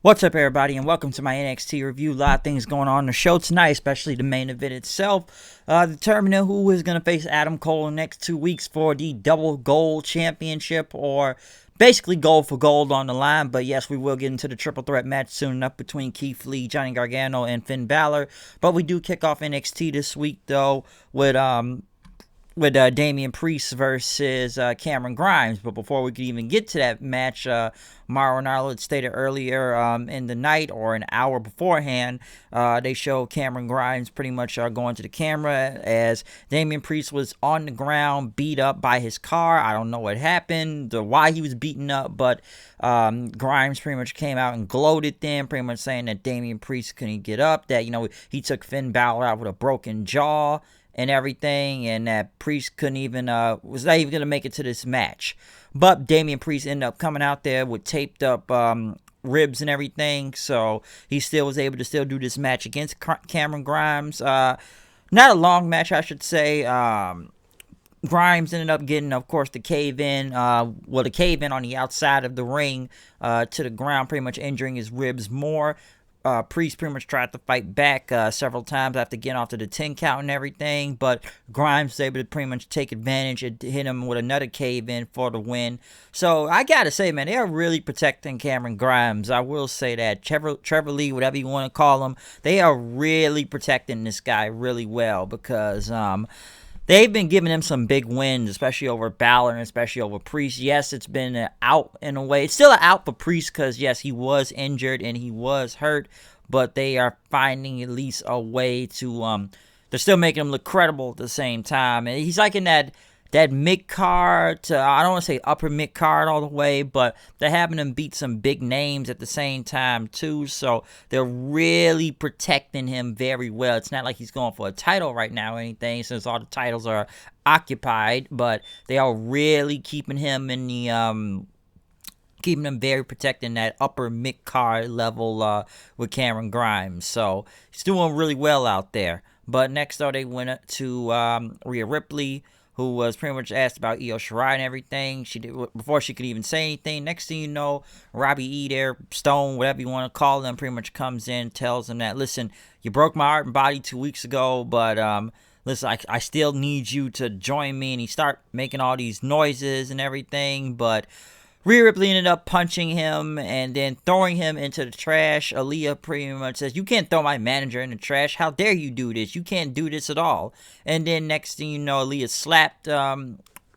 What's up, everybody, and welcome to my NXT review. A lot of things going on in the show tonight, especially the main event itself. Determining who is going to face Adam Cole in the next 2 weeks for the double gold championship, or basically gold for gold on the line. But yes, we will get into the triple threat match soon enough between Keith Lee, Johnny Gargano, and Finn Balor. But we do kick off NXT this week, though, with Damian Priest versus Cameron Grimes. But before we could even get to that match, Mauro Ranallo had stated earlier in the night, or an hour beforehand, they showed Cameron Grimes pretty much going to the camera as Damian Priest was on the ground, beat up by his car. I don't know what happened, or why he was beaten up, but Grimes pretty much came out and gloated then, pretty much saying that Damian Priest couldn't get up, that, he took Finn Balor out with a broken jaw and everything, and that Priest couldn't even, was not even going to make it to this match. But Damian Priest ended up coming out there with taped up ribs and everything, so he still was able to still do this match against Cameron Grimes. Not a long match, I should say. Grimes ended up getting, of course, the cave-in, the cave-in on the outside of the ring to the ground, pretty much injuring his ribs more. Priest pretty much tried to fight back several times after getting off to the 10 count and everything, but Grimes was able to pretty much take advantage and hit him with another cave-in for the win. So I gotta say, man, they are really protecting Cameron Grimes. I will say that. Trevor Lee, whatever you want to call him, they are really protecting this guy really well, because they've been giving him some big wins, especially over Balor and especially over Priest. Yes, it's been an out in a way. It's still an out for Priest because, yes, he was injured and he was hurt, but they are finding at least a way to, they're still making him look credible at the same time. And he's like in that mid-card to, I don't want to say upper mid-card all the way, but they're having him beat some big names at the same time too, so they're really protecting him very well. It's not like he's going for a title right now or anything, since all the titles are occupied, but they are really keeping him in the, keeping him very protected in that upper mid-card level with Cameron Grimes, so he's doing really well out there. But next, though, they went to Rhea Ripley, who was pretty much asked about Io Shirai and everything. She did before she could even say anything. Next thing you know, Robbie E there, Stone, whatever you want to call them, pretty much comes in, tells him that, listen, you broke my heart and body 2 weeks ago, but listen, I still need you to join me. And he start making all these noises and everything, but Rhea Ripley ended up punching him and then throwing him into the trash. Aaliyah pretty much says, you can't throw my manager in the trash. How dare you do this? You can't do this at all. And then next thing you know, Aaliyah slapped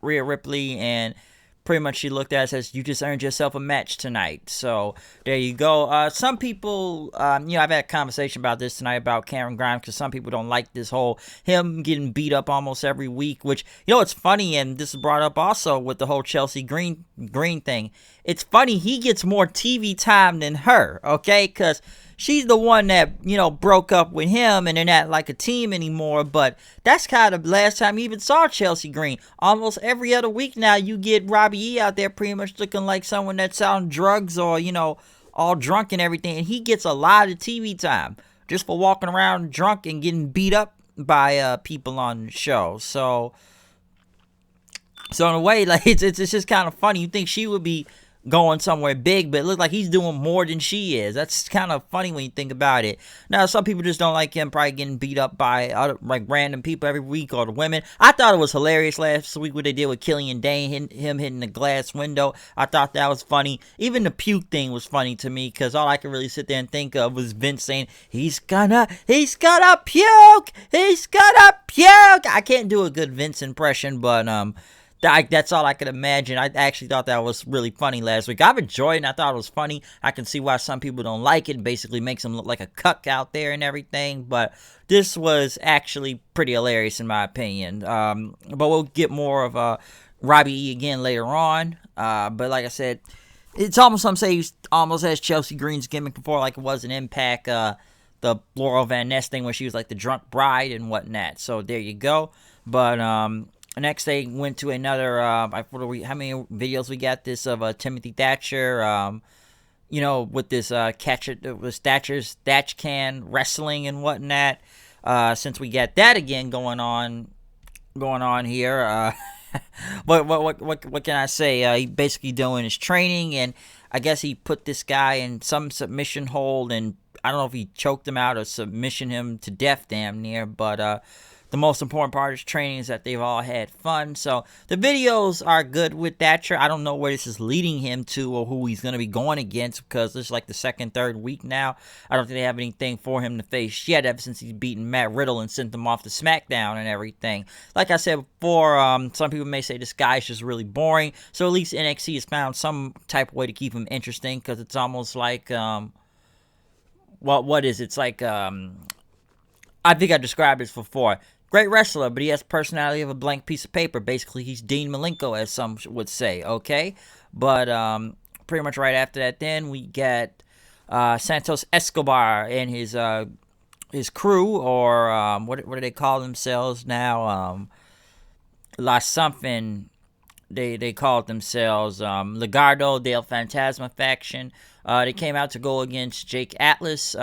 Rhea Ripley, and pretty much she looked at it and says, you just earned yourself a match tonight. So there you go. Some people, I've had a conversation about this tonight about Cameron Grimes, because some people don't like this whole him getting beat up almost every week, which, it's funny, and this is brought up also with the whole Chelsea Green thing. It's funny, he gets more TV time than her, okay? Because she's the one that, broke up with him, and they're not like a team anymore. But that's kind of the last time you even saw Chelsea Green. Almost every other week now, you get Robbie E out there pretty much looking like someone that's on drugs or, all drunk and everything. And he gets a lot of TV time just for walking around drunk and getting beat up by people on the show. So in a way, like, it's just kind of funny. You think she would be going somewhere big, but it looks like he's doing more than she is. That's kind of funny when you think about it. Now, some people just don't like him probably getting beat up by other, like, random people every week, or the women. I thought it was hilarious last week what they did with Killian Dane, him hitting the glass window. I thought that was funny. Even the puke thing was funny to me, because all I could really sit there and think of was Vince saying, he's gonna puke! He's gonna puke! I can't do a good Vince impression, but that's all I could imagine. I actually thought that was really funny last week. I've enjoyed it, and I thought it was funny. I can see why some people don't like it. It basically makes him look like a cuck out there and everything. But this was actually pretty hilarious in my opinion. But we'll get more of Robbie E again later on. But like I said, it's almost, some say he almost has Chelsea Green's gimmick before, like it was an Impact, the Laurel Van Ness thing where she was like the drunk bride and whatnot. So there you go. But next, they went to another, how many videos we got this of Timothy Thatcher, with this Thatch can wrestling and whatnot. Since we got that again going on here, what can I say? He basically doing his training, and I guess he put this guy in some submission hold, and I don't know if he choked him out or submission him to death damn near, but the most important part is training is that they've all had fun. So the videos are good with Thatcher. I don't know where this is leading him to or who he's going to be going against, because this is like the second, third week now. I don't think they have anything for him to face yet, ever since he's beaten Matt Riddle and sent him off to SmackDown and everything. Like I said before, some people may say this guy's just really boring. So at least NXT has found some type of way to keep him interesting, because it's almost like, what is it? It's like, I think I described this before. Great wrestler, but he has the personality of a blank piece of paper. Basically, he's Dean Malenko, as some would say, okay? But pretty much right after that, then we get Santos Escobar and his crew, or what do they call themselves now? La something. They called themselves Legado del Fantasma faction. They came out to go against Jake Atlas.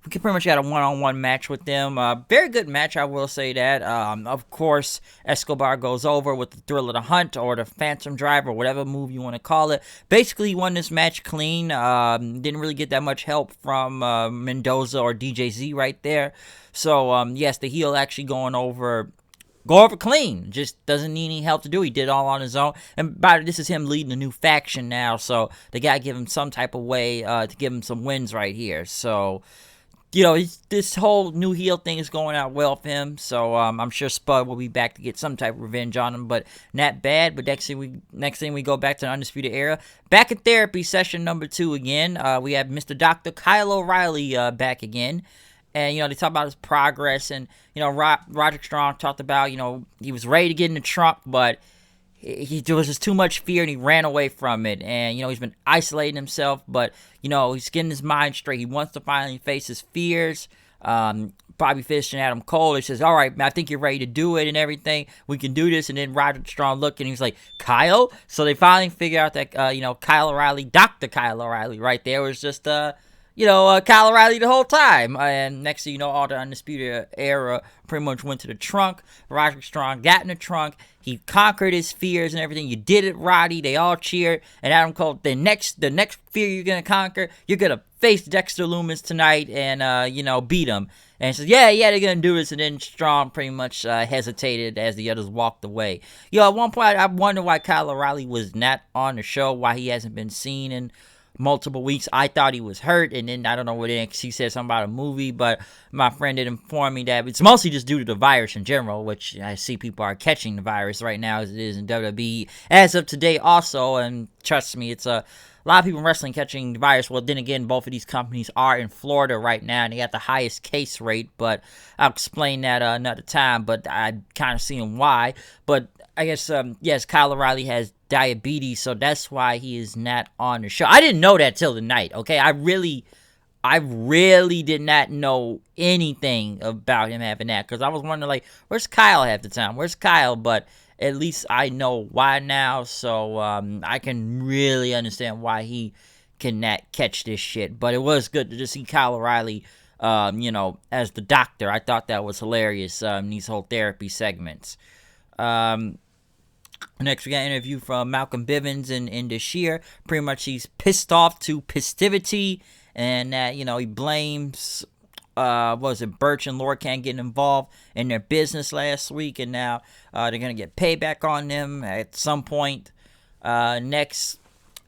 We pretty much got a one-on-one match with them. Very good match, I will say that. Of course, Escobar goes over with the Thrill of the Hunt, or the Phantom Drive, or whatever move you want to call it. Basically, he won this match clean. Didn't really get that much help from Mendoza or DJZ right there. So, yes, the heel actually going over clean. Just doesn't need any help to do. He did it all on his own. And this is him leading a new faction now, so they got to give him some type of way to give him some wins right here. So, this whole new heel thing is going out well for him. So I'm sure Spud will be back to get some type of revenge on him, but not bad. But next thing we go back to the Undisputed Era. Back in therapy session number 2 again. We have Mr. Dr. Kyle O'Reilly back again. And, they talk about his progress. And, Roderick Strong talked about, he was ready to get in the trunk, but there was just too much fear, and he ran away from it. And, he's been isolating himself, but, he's getting his mind straight. He wants to finally face his fears. Bobby Fish and Adam Cole, he says, all right, man, I think you're ready to do it and everything. We can do this. And then Roderick Strong looked, and he was like, Kyle? So they finally figure out that, Kyle O'Reilly, Dr. Kyle O'Reilly right there was just, Kyle O'Reilly the whole time. And next thing you know, all the Undisputed Era pretty much went to the trunk. Roderick Strong got in the trunk. He conquered his fears and everything. You did it, Roddy. They all cheered. And Adam Cole, the next fear you're going to conquer, you're going to face Dexter Lumis tonight and, beat him. And he says, yeah, they're going to do this. And then Strong pretty much hesitated as the others walked away. At one point, I wonder why Kyle O'Reilly was not on the show, why he hasn't been seen in multiple weeks. I thought he was hurt, and then I don't know what NXT said something about a movie, but my friend did inform me that it's mostly just due to the virus in general, which I see people are catching the virus right now as it is in WWE as of today also. And trust me, it's a lot of people in wrestling catching the virus. Well, then again, both of these companies are in Florida right now, and they got the highest case rate, but I'll explain that another time, but I kind of seeing why. But I guess, yes, Kyle O'Reilly has diabetes, so that's why he is not on the show. I didn't know that till the night, okay? I really did not know anything about him having that, because I was wondering, like, where's Kyle half the time? Where's Kyle? But at least I know why now, so I can really understand why he cannot catch this shit. But it was good to just see Kyle O'Reilly, as the doctor. I thought that was hilarious, these whole therapy segments. Next, we got an interview from Malcolm Bivens and Dashir. Pretty much he's pissed off to Pistivity, and that, he blames, Birch and Lorcan getting involved in their business last week, and now they're going to get payback on them at some point. Next,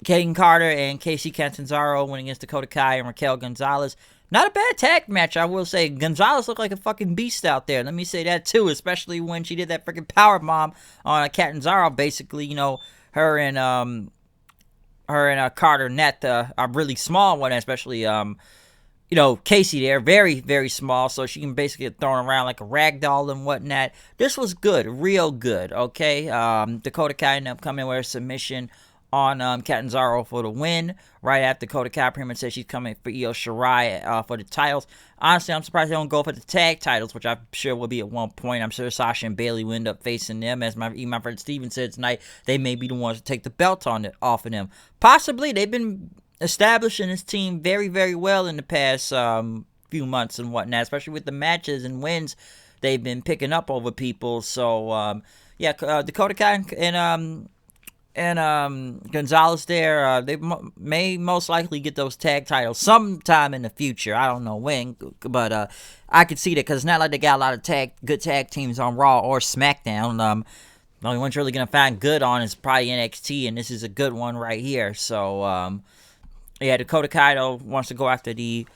Kaden Carter and Casey Catanzaro went against Dakota Kai and Raquel Gonzalez. Not a bad tag match, I will say. Gonzalez looked like a fucking beast out there. Let me say that, too, especially when she did that freaking powerbomb on Catanzaro. Basically, her and Carter net a really small one, especially, Casey there. Very, very small, so she can basically get thrown around like a rag doll and whatnot. This was good, real good, okay? Dakota Kai ended up coming with a submission on Catanzaro for the win. Right after Dakota Kai pretty much said she's coming for Io Shirai for the titles. Honestly, I'm surprised they don't go for the tag titles, which I'm sure will be at one point. I'm sure Sasha and Bayley will end up facing them. As my friend Steven said tonight, they may be the ones to take the belt off of them. Possibly. They've been establishing this team very, very well in the past few months and whatnot, especially with the matches and wins they've been picking up over people. So, Dakota Kai and Gonzalez there. They may most likely get those tag titles sometime in the future. I don't know when, but I could see that because it's not like they got a lot of good tag teams on Raw or SmackDown. The only one's really gonna find good on is probably NXT, and this is a good one right here. So yeah, Dakota Kai wants to go after the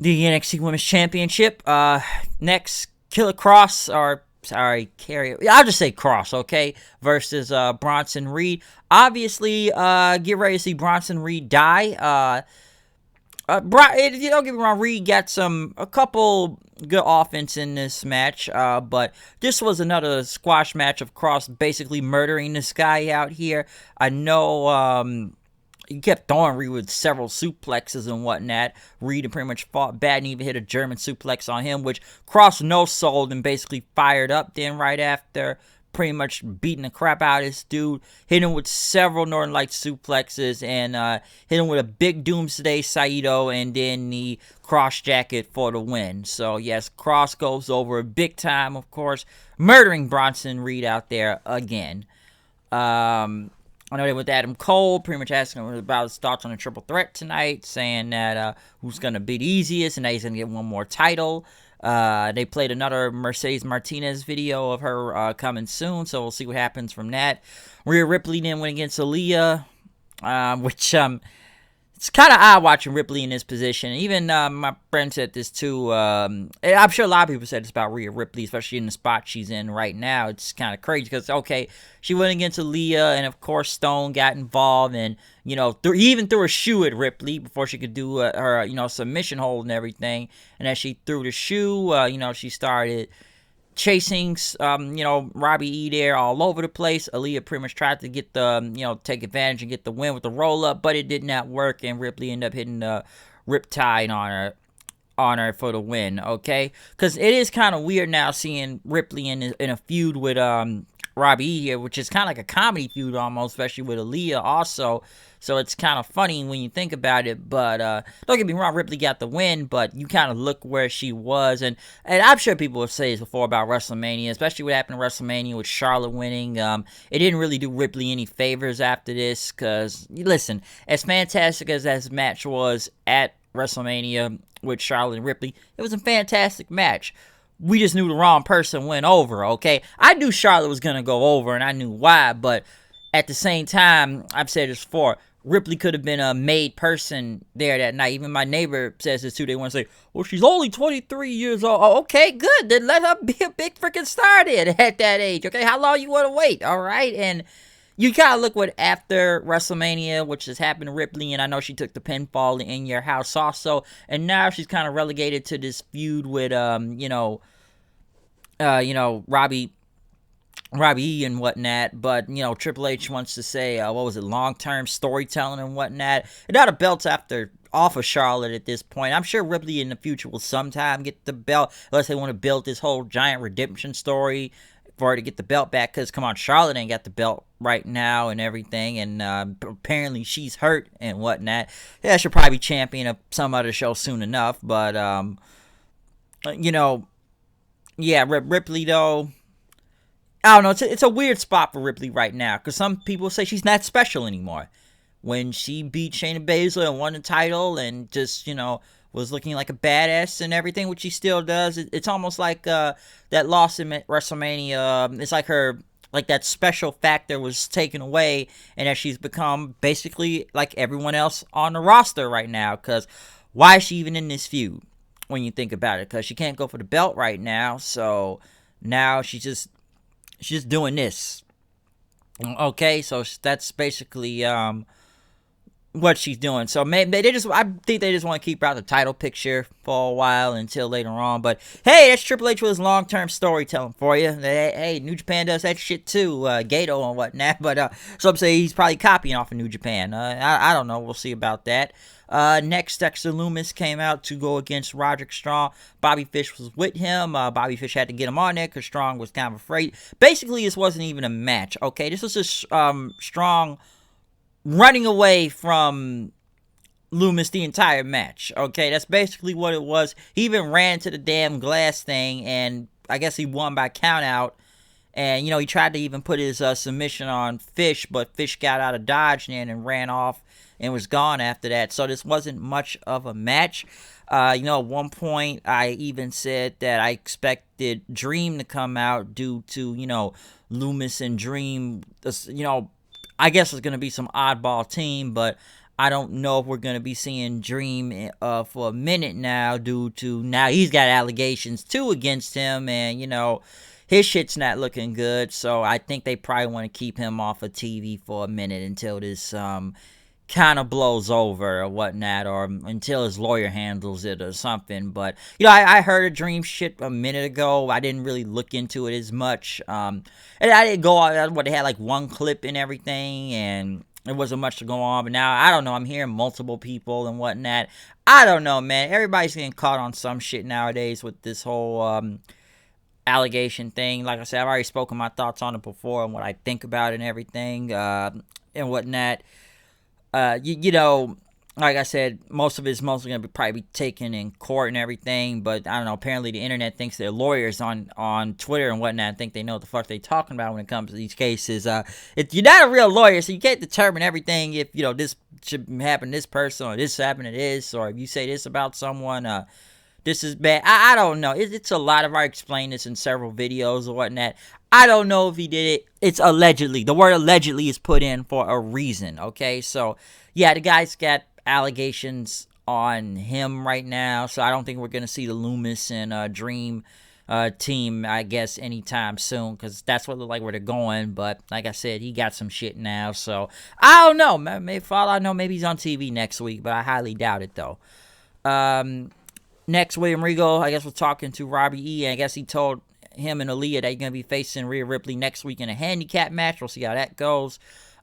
NXT Women's Championship. Next, Killer Cross, or sorry, Carrier. I'll just say Cross, okay? Versus Bronson Reed. Obviously, get ready to see Bronson Reed die. Don't get me wrong, Reed got a couple good offense in this match, but this was another squash match of Cross basically murdering this guy out here. I know, he kept throwing Reed with several suplexes and whatnot. Reed pretty much fought bad and even hit a German suplex on him, which Cross no-sold and basically fired up. Then right after, pretty much beating the crap out of this dude, hit him with several Northern Lights suplexes, and hit him with a big Doomsday Saito, and then the cross jacket for the win. So yes, Cross goes over big time, of course, murdering Bronson Reed out there again. I know they went to Adam Cole, pretty much asking him about his thoughts on the triple threat tonight, saying that who's going to be the easiest, and that he's going to get one more title. They played another Mercedes Martinez video of her coming soon, so we'll see what happens from that. Rhea Ripley then went against Aaliyah, which it's kind of odd watching Ripley in this position. Even my friend said this too. I'm sure a lot of people said this about Rhea Ripley, especially in the spot she's in right now. It's kind of crazy because, okay, she went against Aaliyah, and of course Stone got involved, and he even threw a shoe at Ripley before she could do her submission hold and everything. And as she threw the shoe, she started chasing, Robbie E there all over the place. Aaliyah pretty much tried to get take advantage and get the win with the roll up, but it did not work, and Ripley ended up hitting the riptide on her for the win. Okay, because it is kind of weird now seeing Ripley in a feud with Robbie E here, which is kind of like a comedy feud almost, especially with Aaliyah also. So it's kind of funny when you think about it, but don't get me wrong, Ripley got the win, but you kind of look where she was, and I'm sure people have said this before about WrestleMania, especially what happened at WrestleMania with Charlotte winning. It didn't really do Ripley any favors after this, because, listen, as fantastic as that match was at WrestleMania with Charlotte and Ripley, it was a fantastic match. We just knew the wrong person went over, okay? I knew Charlotte was going to go over, and I knew why, but at the same time, I've said this before, Ripley could have been a made person there that night. Even my neighbor says this too. They want to say, well, she's only 23 years old. Oh, okay, good. Then let her be a big freaking star then at that age, okay? How long you want to wait, all right? And you kind of look what after WrestleMania, which has happened to Ripley, and I know she took the pinfall in Your House also, and now she's kind of relegated to this feud with, Robbie E and whatnot, but, Triple H wants to say, long-term storytelling and whatnot. And now the belt's off of Charlotte at this point. I'm sure Ripley in the future will sometime get the belt, unless they want to build this whole giant redemption story for her to get the belt back, because, come on, Charlotte ain't got the belt right now and everything, and apparently she's hurt and whatnot. Yeah, she'll probably be champion of some other show soon enough, but, Ripley, though, I don't know, it's a weird spot for Ripley right now, because some people say she's not special anymore. When she beat Shayna Baszler and won the title and just, was looking like a badass and everything, which she still does, it's almost like that loss in WrestleMania, it's like that special factor was taken away, and that she's become basically like everyone else on the roster right now, because why is she even in this feud when you think about it? Because she can't go for the belt right now, so now she's just doing this. Okay, so that's basically what she's doing. So maybe I think they just want to keep her out the title picture for a while until later on. But hey, that's Triple H with his long-term storytelling for you. Hey, New Japan does that shit too, Gato and whatnot. But some say he's probably copying off of New Japan. I don't know. We'll see about that. Next, Dexter Lumis came out to go against Roderick Strong. Bobby Fish was with him. Bobby Fish had to get him on there because Strong was kind of afraid. Basically, this wasn't even a match, okay? This was just Strong running away from Lumis the entire match, okay? That's basically what it was. He even ran to the damn glass thing, and I guess he won by count out. And, he tried to even put his submission on Fish, but Fish got out of dodge and ran off and was gone after that. So this wasn't much of a match. At one point, I even said that I expected Dream to come out due to, Loomis and Dream. I guess it's going to be some oddball team, but I don't know if we're going to be seeing Dream for a minute now due to now he's got allegations too against him, and, his shit's not looking good. So I think they probably want to keep him off of TV for a minute until this kind of blows over or whatnot, or until his lawyer handles it or something. But I heard a Dream shit a minute ago. I didn't really look into it as much, and I didn't go out. What, they had like one clip and everything, and there wasn't much to go on. But now I don't know, I'm hearing multiple people and whatnot. I don't know, man. Everybody's getting caught on some shit nowadays with this whole allegation thing. Like I said, I've already spoken my thoughts on it before and what I think about it and everything, and whatnot. Like I said, most of it's mostly going to probably be taken in court and everything, but I don't know, apparently the internet thinks their lawyers on Twitter and whatnot think they know what the fuck they talking about when it comes to these cases. You're not a real lawyer, so you can't determine everything if, this should happen to this person, or this happened to this, or if you say this about someone, this is bad. I don't know. It's a lot. I've already explained this in several videos or whatnot. I don't know if he did it. It's allegedly. The word allegedly is put in for a reason, okay? So, yeah, the guy's got allegations on him right now, so I don't think we're going to see the Loomis and Dream team, I guess, anytime soon, because that's what it looks like where they're going. But, like I said, he got some shit now, so I don't know. Maybe, for all I know, maybe he's on TV next week, but I highly doubt it, though. Next, William Regal, I guess, was talking to Robbie E. I guess he told him and Aaliyah that he's going to be facing Rhea Ripley next week in a handicap match. We'll see how that goes.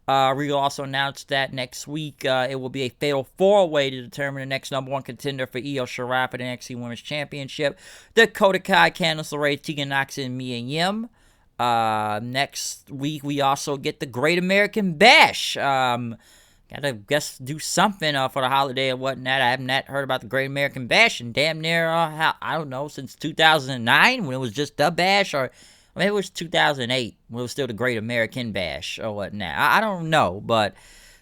Regal also announced that next week it will be a fatal four-way to determine the next number one contender for Io Shirai for the NXT Women's Championship. Dakota Kai, Candice LeRae, Tegan Nox, and Mia Yim. Next week, we also get the Great American Bash. Gotta, guess, do something for the holiday or whatnot. I have not heard about the Great American Bash in damn near, I don't know, since 2009 when it was just the Bash, or maybe it was 2008 when it was still the Great American Bash or whatnot. I don't know, but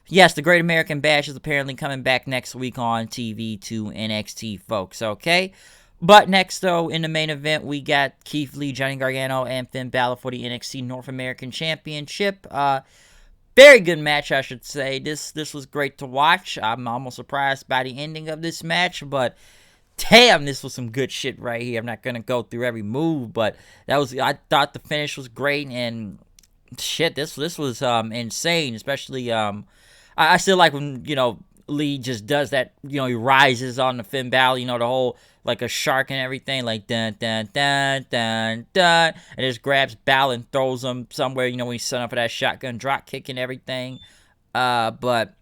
yes, the Great American Bash is apparently coming back next week on TV to NXT, folks, okay? But next, though, in the main event, we got Keith Lee, Johnny Gargano, and Finn Balor for the NXT North American Championship. Very good match, I should say. This was great to watch. I'm almost surprised by the ending of this match, but damn, this was some good shit right here. I'm not gonna go through every move, but I thought the finish was great, and shit, this was insane. Especially I still like when Lee just does that. He rises on the Finn Balor. The whole like a shark and everything, like dun dun dun dun dun, and just grabs Balor and throws him somewhere. When he's setting up for that shotgun drop kick and everything. But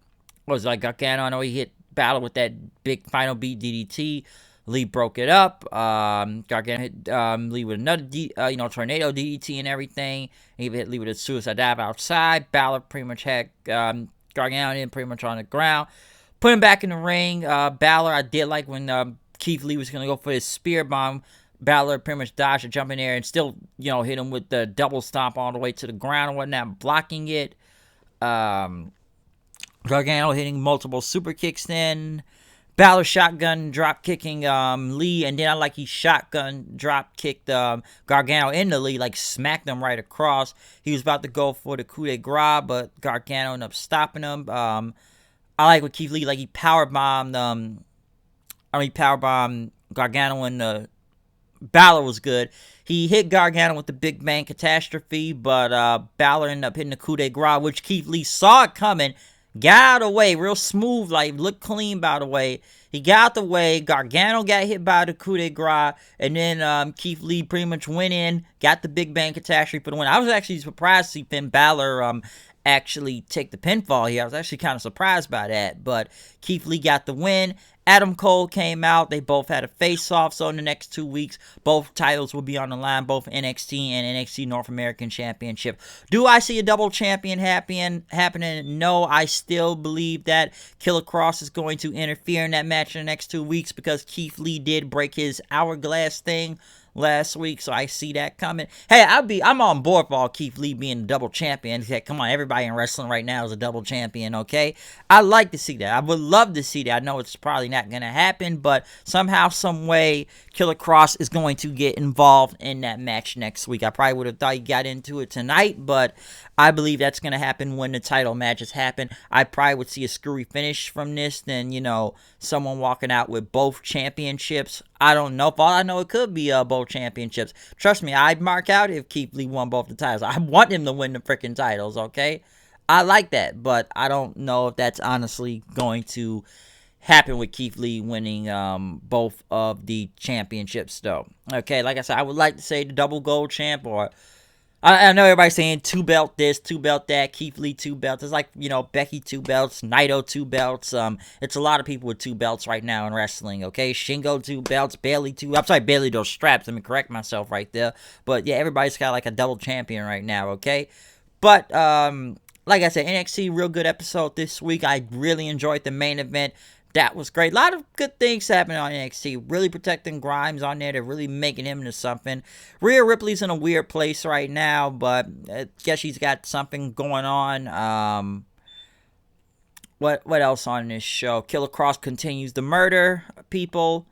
what was it, like Gargano? I know he hit Balor with that big final beat DDT. Lee broke it up. Gargano hit Lee with another tornado DDT and everything. He hit Lee with a suicide dive outside. Balor pretty much had Gargano in pretty much on the ground. Put him back in the ring. Balor, I did like when Keith Lee was going to go for his spear bomb. Balor pretty much dodged to jump in there and still, hit him with the double stomp all the way to the ground and whatnot, blocking it. Gargano hitting multiple super kicks then. Balor shotgun drop kicking Lee, and then I like he shotgun drop kicked Gargano into Lee, like smacked him right across. He was about to go for the coup de grace, but Gargano ended up stopping him. I like with Keith Lee, like he powerbombed Gargano, and Balor was good. He hit Gargano with the Big Bang Catastrophe, but Balor ended up hitting the coup de grace, which Keith Lee saw it coming, got out of the way, real smooth, like looked clean by the way. He got out the way, Gargano got hit by the coup de grace, and then Keith Lee pretty much went in, got the Big Bang Catastrophe for the win. I was actually surprised to see Finn Balor actually take the pinfall here. I was actually kind of surprised by that, but Keith Lee got the win. Adam Cole came out. They both had a face-off, so in the next 2 weeks, both titles will be on the line, both NXT and NXT North American Championship. Do I see a double champion happening? No, I still believe that Killer Kross is going to interfere in that match in the next 2 weeks because Keith Lee did break his hourglass thing last week, so I see that coming. Hey, I'm on board for all Keith Lee being a double champion. Come on, everybody in wrestling right now is a double champion, okay? I like to see that. I would love to see that. I know it's probably not going to happen, but somehow, some way, Killer Kross is going to get involved in that match next week. I probably would have thought he got into it tonight, but I believe that's going to happen when the title matches happen. I probably would see a screwy finish from this than, someone walking out with both championships. I don't know. For all I know, it could be both championships. Trust me, I'd mark out if Keith Lee won both the titles. I want him to win the freaking titles, okay? I like that, but I don't know if that's honestly going to happen with Keith Lee winning both of the championships, though. Okay, like I said, I would like to say the double gold champ, or I know everybody's saying 2-belt this, 2-belt that, Keith Lee 2 belts. It's like, Becky 2 belts, Naito 2 belts. It's a lot of people with 2 belts right now in wrestling, okay? Shingo 2 belts, Bayley 2. I'm sorry, Bayley those straps. Let me correct myself right there. But yeah, everybody's got like a double champion right now, okay? But like I said, NXT, real good episode this week. I really enjoyed the main event. That was great. A lot of good things happening on NXT. Really protecting Grimes on there. They're really making him into something. Rhea Ripley's in a weird place right now, but I guess she's got something going on. What else on this show? Killer Kross continues to murder people.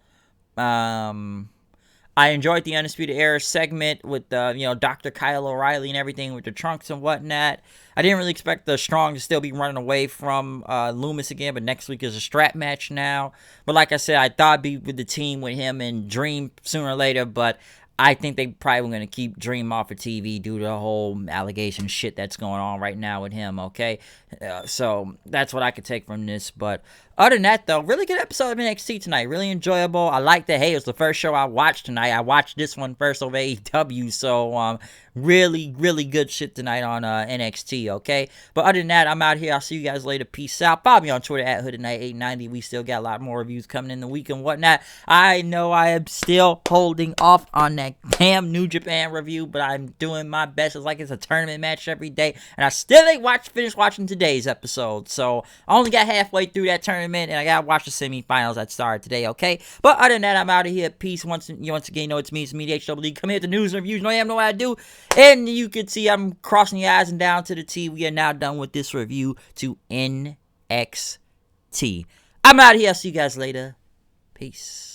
I enjoyed the Undisputed Era segment with Dr. Kyle O'Reilly and everything with the trunks and whatnot. I didn't really expect the Strong to still be running away from Loomis again, but next week is a strap match now. But like I said, I thought I'd be with the team with him and Dream sooner or later, but I think they probably were going to keep Dream off of TV due to the whole allegation shit that's going on right now with him, okay? So that's what I could take from this. But other than that, though, really good episode of NXT tonight. Really enjoyable. I like that, hey, it was the first show I watched tonight. I watched this one first over AEW, so really, really good shit tonight on NXT, okay? But other than that, I'm out here. I'll see you guys later. Peace out. Follow me on Twitter at HoodedKnight890. We still got a lot more reviews coming in the week and whatnot. I know I am still holding off on that damn New Japan review, but I'm doing my best. It's like it's a tournament match every day, and I still ain't finished watching today's episode. So I only got halfway through that tournament, and I gotta watch the semifinals that started today, okay? But other than that, I'm out of here. Peace. Once again, it's me, HWD. Come here to news and reviews. You know what I do. And you can see I'm crossing the I's and down to the T. We are now done with this review to NXT. I'm out of here. I'll see you guys later. Peace.